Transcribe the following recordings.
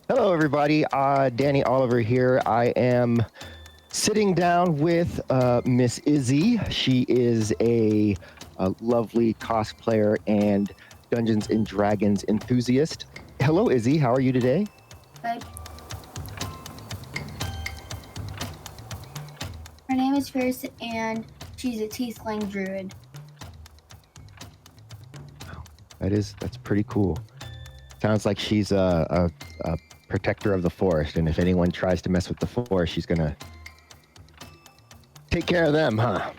Hello, everybody. Danny Oliver here. I am sitting down with Miss Izzy. She is a lovely cosplayer and Dungeons and Dragons enthusiast. Hello, Izzy. How are you today? Good. Her name is Fierce, and she's a tiefling druid. That's pretty cool. Sounds like she's a protector of the forest, and if anyone tries to mess with the forest, she's gonna take care of them, huh?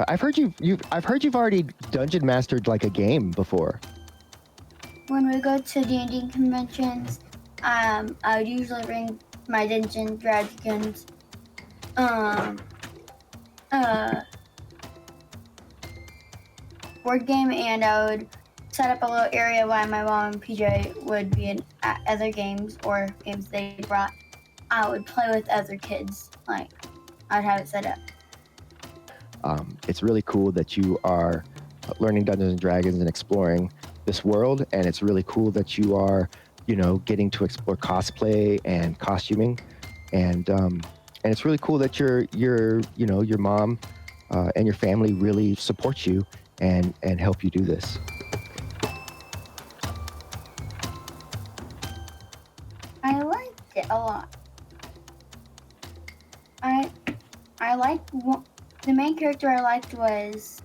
I've heard you've already dungeon mastered like a game before. When we go to D&D conventions, I would usually bring my Dungeons Dragons board game, and I would set up a little area while my mom and PJ would be in other games or games they brought. I would play with other kids. Like, I'd have it set up. It's really cool that you are learning Dungeons and Dragons and exploring this world, and it's really cool that you are, getting to explore cosplay and costuming, and it's really cool that your mom and your family really support you and help you do this. I liked it a lot. I liked the main character I liked was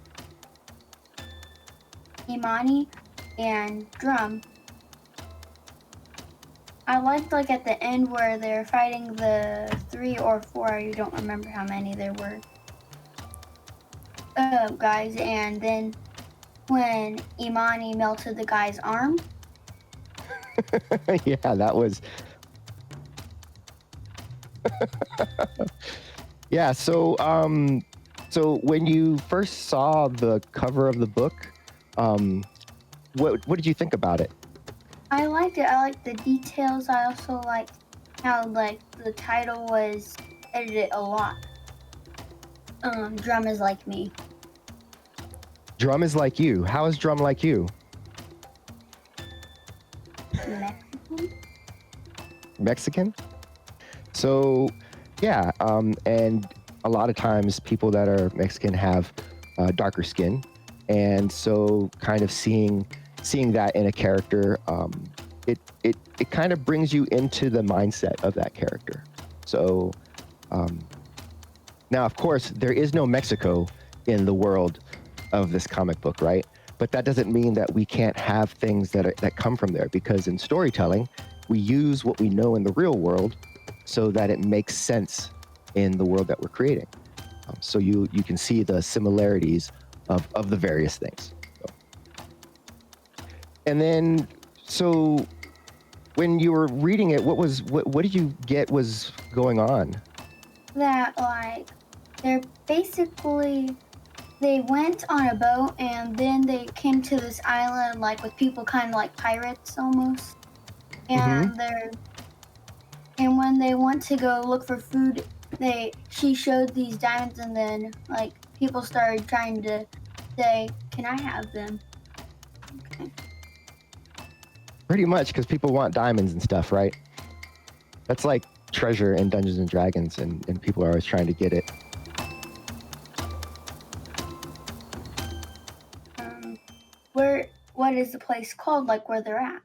Imani and Drum. I liked like at the end where they're fighting the 3 or 4, you don't remember how many there were, guys, and then when Imani melted the guy's arm. Yeah, that was. Yeah, so when you first saw the cover of the book, what did you think about it? I liked it. I liked the details. I also liked how like the title was edited a lot. Drum is like me. Drum is like you. How is Drum like you? Mexican? So, yeah, and a lot of times people that are Mexican have darker skin, and so kind of seeing that in a character, it kind of brings you into the mindset of that character. So, now of course there is no Mexico in the world of this comic book, right? But that doesn't mean that we can't have things that come from there, because in storytelling, we use what we know in the real world so that it makes sense in the world that we're creating. So you can see the similarities of the various things. And then, so when you were reading it, what did you get was going on? That like they're basically they went on a boat and then they came to this island like with people kind of like pirates almost. And and when they want to go look for food, she showed these diamonds, and then like people started trying to say, "Can I have them?" Okay. Pretty much, because people want diamonds and stuff, right? That's like treasure in Dungeons and Dragons, and people are always trying to get it. What is the place called, like where they're at?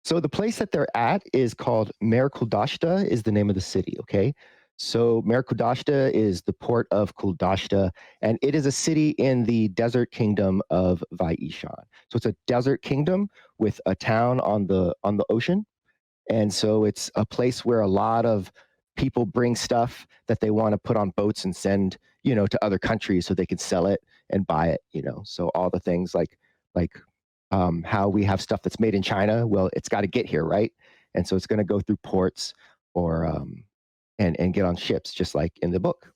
So the place that they're at is called Merkuldashta, is the name of the city, okay? So Merkuldashta is the port of Kuldashta, and it is a city in the desert kingdom of Vaishan. So it's a desert kingdom with a town on the ocean. And so it's a place where a lot of people bring stuff that they want to put on boats and send, to other countries so they can sell it and buy it, So all the things like how we have stuff that's made in China, well, it's got to get here, right? And so it's going to go through ports or and get on ships, just like in the book.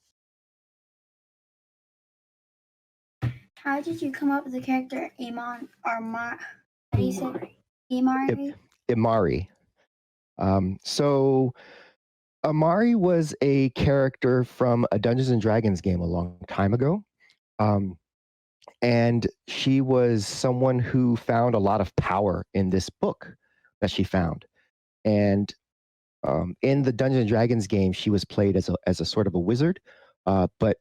How did you come up with the character Amon or how do you say Imari? Imari. So Amari was a character from a Dungeons and Dragons game a long time ago. And she was someone who found a lot of power in this book that she found. And in the Dungeons and Dragons game, she was played as a sort of a wizard. But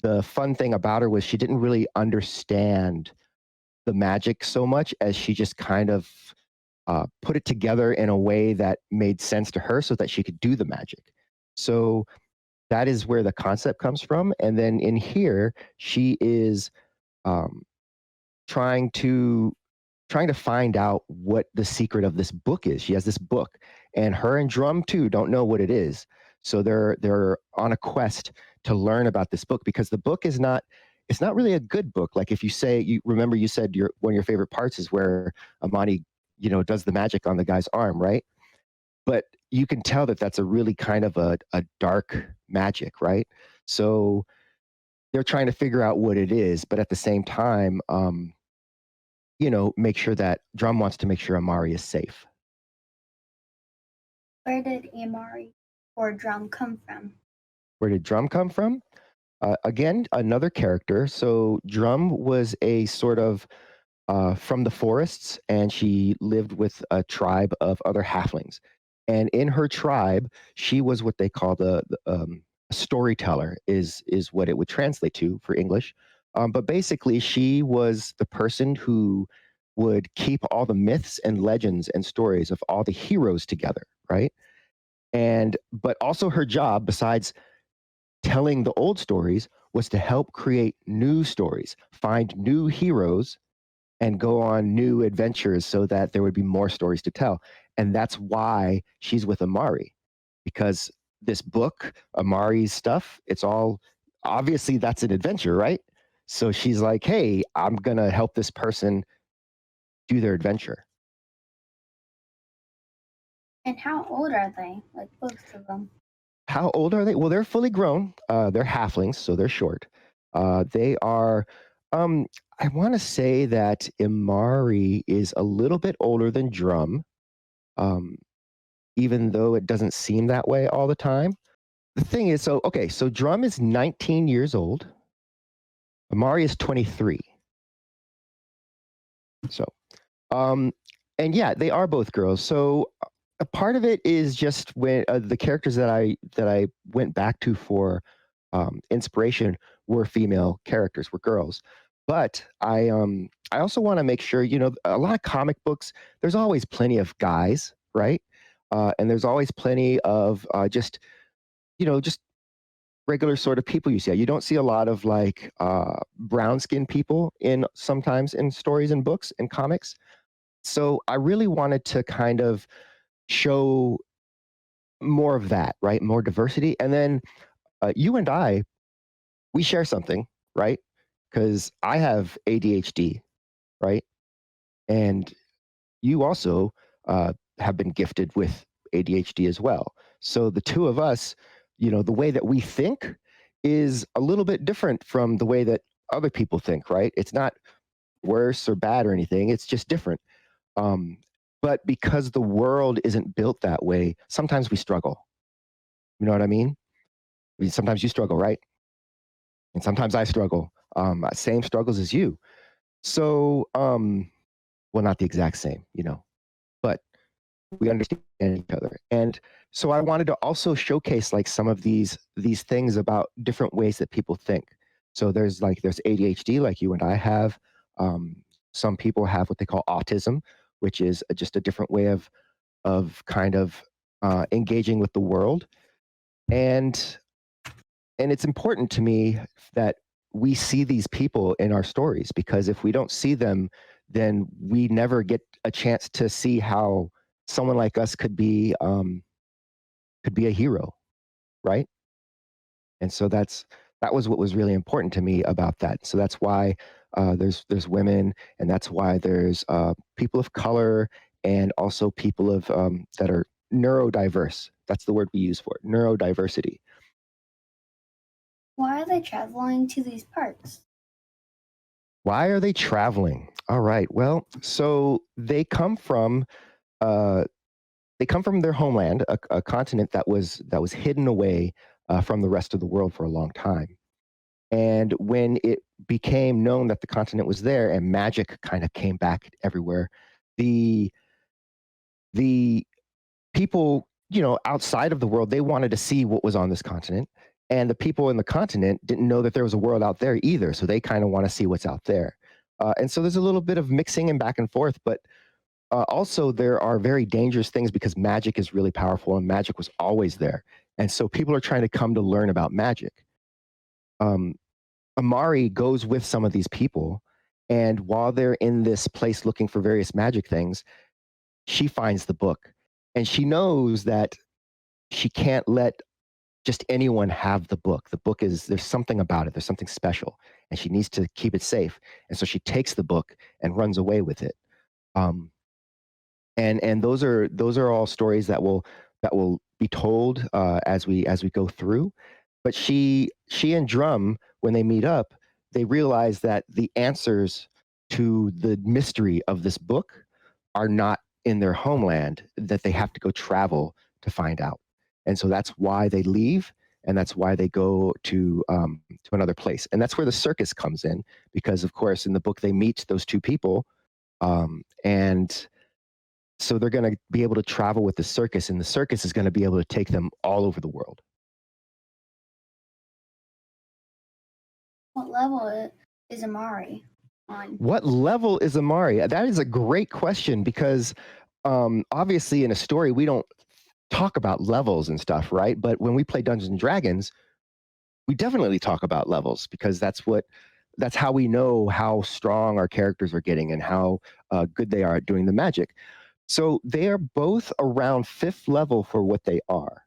the fun thing about her was she didn't really understand the magic so much as she just kind of put it together in a way that made sense to her so that she could do the magic. So that is where the concept comes from. And then in here, she is um, trying to trying to find out what the secret of this book is. She has this book, and her and Drum too don't know what it is. So they're on a quest to learn about this book because the book is not it's not really a good book. Like if you say you remember you said your one of your favorite parts is where Amani, does the magic on the guy's arm, right? But you can tell that that's a really kind of a dark magic, right? So they're trying to figure out what it is, but at the same time, make sure that Drum wants to make sure Amari is safe. Where did Amari or Drum come from? Where did Drum come from? Again, another character. So Drum was a sort of from the forests, and she lived with a tribe of other halflings. And in her tribe, she was what they call the storyteller, is what it would translate to for English. But basically, she was the person who would keep all the myths and legends and stories of all the heroes together, right? And but also her job, besides telling the old stories, was to help create new stories, find new heroes and go on new adventures so that there would be more stories to tell. And that's why she's with Amari, because this book, Amari's stuff, it's all obviously that's an adventure, right? So she's like, hey, I'm going to help this person do their adventure. And how old are they? Like both of them? How old are they? Well, they're fully grown. They're halflings, so they're short. They are, um, I want to say that Imari is a little bit older than Drum, um, even though it doesn't seem that way all the time. The thing is, so Drum is 19 years old. Amari is 23. So, um, and yeah, they are both girls. So a part of it is just when the characters that I went back to for inspiration were female characters, were girls. But I also want to make sure a lot of comic books. There's always plenty of guys, right? And there's always plenty of just regular sort of people you see. You don't see a lot of like brown skinned people in sometimes in stories and books and comics. So I really wanted to kind of show more of that, right? More diversity. And then you and I, we share something, right? Because I have ADHD, right? And you also have been gifted with ADHD as well. So the two of us, the way that we think is a little bit different from the way that other people think, right? It's not worse or bad or anything, it's just different. Um, but because the world isn't built that way, sometimes we struggle. You know what I mean? Sometimes you struggle, right? And sometimes I struggle. Same struggles as you. So, well, not the exact same, but we understand each other. And so I wanted to also showcase like some of these things about different ways that people think. So there's ADHD like you and I have. Um, some people have what they call autism, which is just a different way of kind of engaging with the world. And it's important to me that we see these people in our stories, because if we don't see them, then we never get a chance to see how someone like us could be a hero, right? And so that was what was really important to me about that. So that's why there's women, and that's why there's people of color, and also people of that are neurodiverse. That's the word we use for it, neurodiversity. Why are they traveling to these parks? Why are they traveling? All right. Well, so uh, they come from their homeland, a continent that was hidden away from the rest of the world for a long time. And when it became known that the continent was there and magic kind of came back everywhere, the the people, outside of the world, they wanted to see what was on this continent. And the people in the continent didn't know that there was a world out there either. So they kind of want to see what's out there. And so there's a little bit of mixing and back and forth, but also there are very dangerous things because magic is really powerful and magic was always there. And so people are trying to come to learn about magic. Um, Amari goes with some of these people. And while they're in this place looking for various magic things, she finds the book. And she knows that she can't let just anyone have the book. The book is, there's something about it, there's something special, and she needs to keep it safe. And so she takes the book and runs away with it. Um, and those are all stories that will be told as we go through. But she and Drum, when they meet up, they realize that the answers to the mystery of this book are not in their homeland, that they have to go travel to find out. And so that's why they leave, and that's why they go to another place. And that's where the circus comes in, because of course in the book they meet those two people, and so they're going to be able to travel with the circus, and the circus is going to be able to take them all over the world. What level is Amari on? What level is Amari? That is a great question, because obviously in a story we don't talk about levels and stuff, right? But when we play Dungeons and Dragons, we definitely talk about levels, because that's how we know how strong our characters are getting and how good they are at doing the magic. So they are both around 5th level for what they are.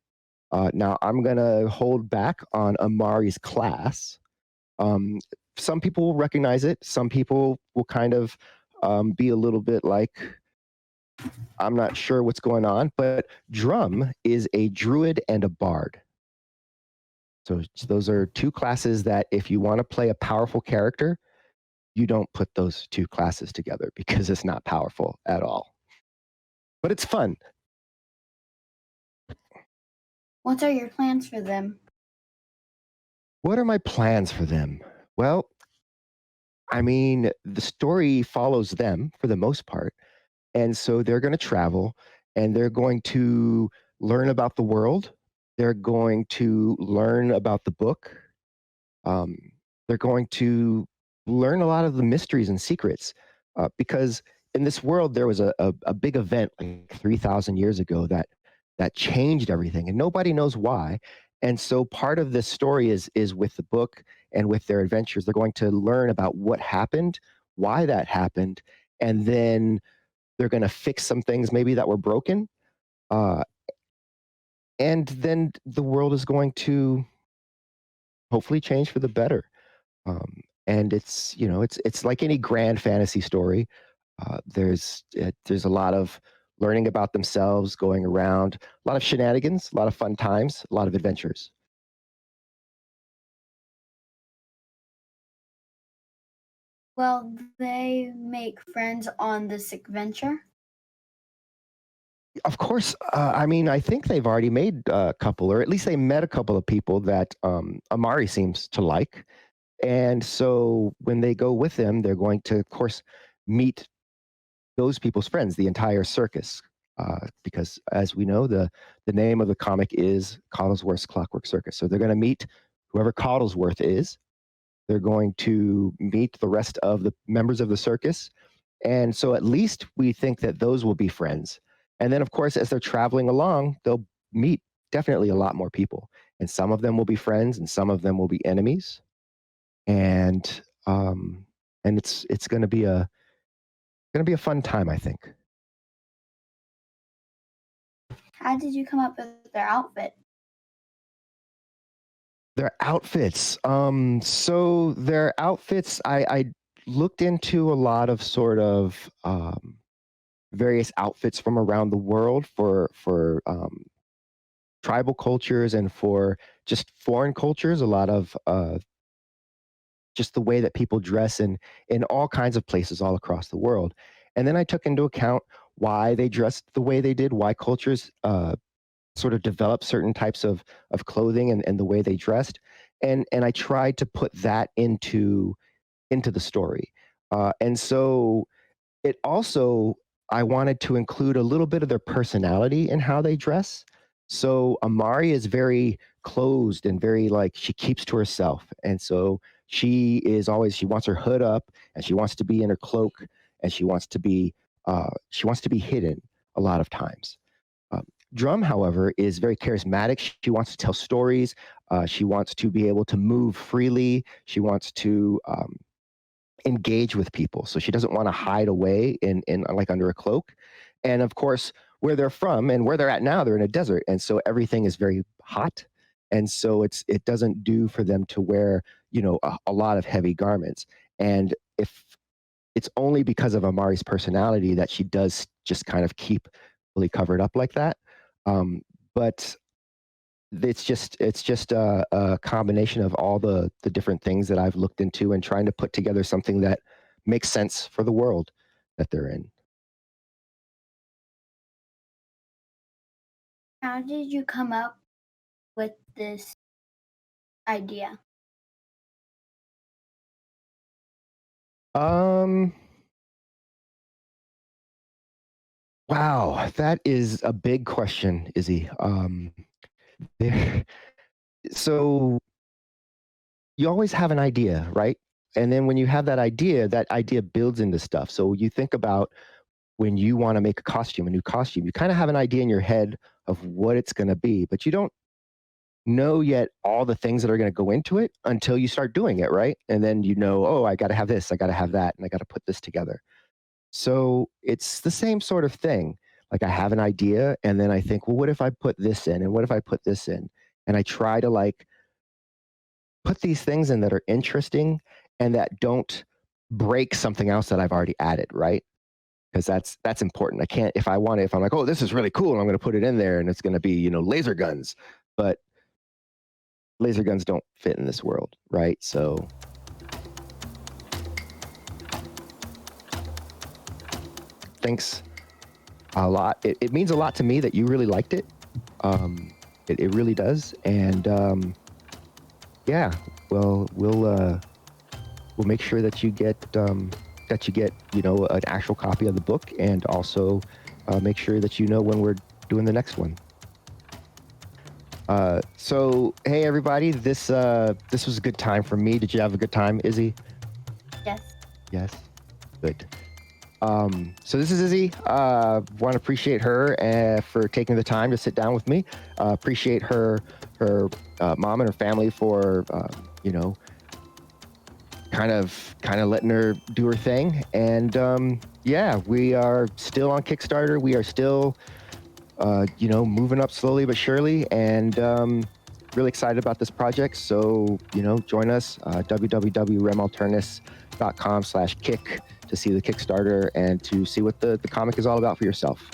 Now I'm gonna hold back on Amari's class. Um, some people will recognize it. Some people will kind of be a little bit like, I'm not sure what's going on. But Drum is a druid and a bard. So those are two classes that, if you want to play a powerful character, you don't put those two classes together, because it's not powerful at all. But it's fun. What are your plans for them? What are my plans for them? Well, I mean, the story follows them for the most part. And so they're going to travel, and they're going to learn about the world. They're going to learn about the book. Um, they're going to learn a lot of the mysteries and secrets, because in this world there was a big event like 3,000 years ago that changed everything, and nobody knows why. And so part of this story is with the book and with their adventures. They're going to learn about what happened, why that happened, and then they're going to fix some things maybe that were broken. Uh, and then the world is going to hopefully change for the better. And it's like any grand fantasy story. There's a lot of learning about themselves, going around, a lot of shenanigans, a lot of fun times, a lot of adventures. Well, they make friends on this adventure. Of course, I mean, I think they've already made a couple, or at least they met a couple of people that Amari seems to like. And so when they go with them, they're going to, of course, meet those people's friends, the entire circus. Because as we know, the name of the comic is Coddlesworth's Clockwork Circus. So they're going to meet whoever Coddlesworth is. They're going to meet the rest of the members of the circus. And so at least we think that those will be friends. And then, of course, as they're traveling along, they'll meet definitely a lot more people. And some of them will be friends, and some of them will be enemies. And it's going to be a fun time, I think. How did you come up with their outfit? Their outfits. So their outfits, I looked into a lot of sort of various outfits from around the world for tribal cultures and for just foreign cultures. A lot of just the way that people dress in all kinds of places all across the world. And then I took into account why they dressed the way they did, why cultures sort of develop certain types of clothing and the way they dressed. And I tried to put that into the story. And so it also I wanted to include a little bit of their personality in how they dress. So Amari is very closed and very like she keeps to herself. And so she wants her hood up and she wants to be in her cloak and she wants to be hidden a lot of times. Um, Drum, however, is very charismatic. She wants to tell stories. She wants to be able to move freely. She wants to engage with people. So she doesn't want to hide away in like under a cloak. And of course, where they're from and where they're at now, they're in a desert, and so everything is very hot. And so it doesn't do for them to wear a lot of heavy garments. And if it's only because of Amari's personality that she does just kind of keep fully covered up like that. But it's just a combination of all the different things that I've looked into and trying to put together something that makes sense for the world that they're in. How did you come up with this idea? Um, wow, that is a big question, Izzy. There, so you always have an idea, right? And then when you have that idea builds into stuff. So you think about when you want to make a costume, a new costume, you kind of have an idea in your head of what it's going to be, but you don't know yet all the things that are going to go into it until you start doing it, right? And then oh, I got to have this, I got to have that, and I got to put this together. So it's the same sort of thing. Like I have an idea, and then I think, well, what if I put this in, and what if I put this in? And I try to like put these things in that are interesting and that don't break something else that I've already added, right? Because that's important. I can't if I'm like, oh, this is really cool, and I'm going to put it in there, and it's going to be laser guns, but laser guns don't fit in this world, right? So thanks a lot. It means a lot to me that you really liked it. It really does, and yeah, well, we'll make sure that you get an actual copy of the book, and also make sure that when we're doing the next one. So hey everybody, this was a good time for me. Did you have a good time, Izzy? Yes. Yes. Good. So this is Izzy. Want to appreciate her for taking the time to sit down with me. Appreciate her mom and her family for kind of letting her do her thing. And yeah, we are still on Kickstarter. We are still moving up slowly but surely, and really excited about this project. So join us, www.remalternus.com/kick to see the Kickstarter and to see what the comic is all about for yourself.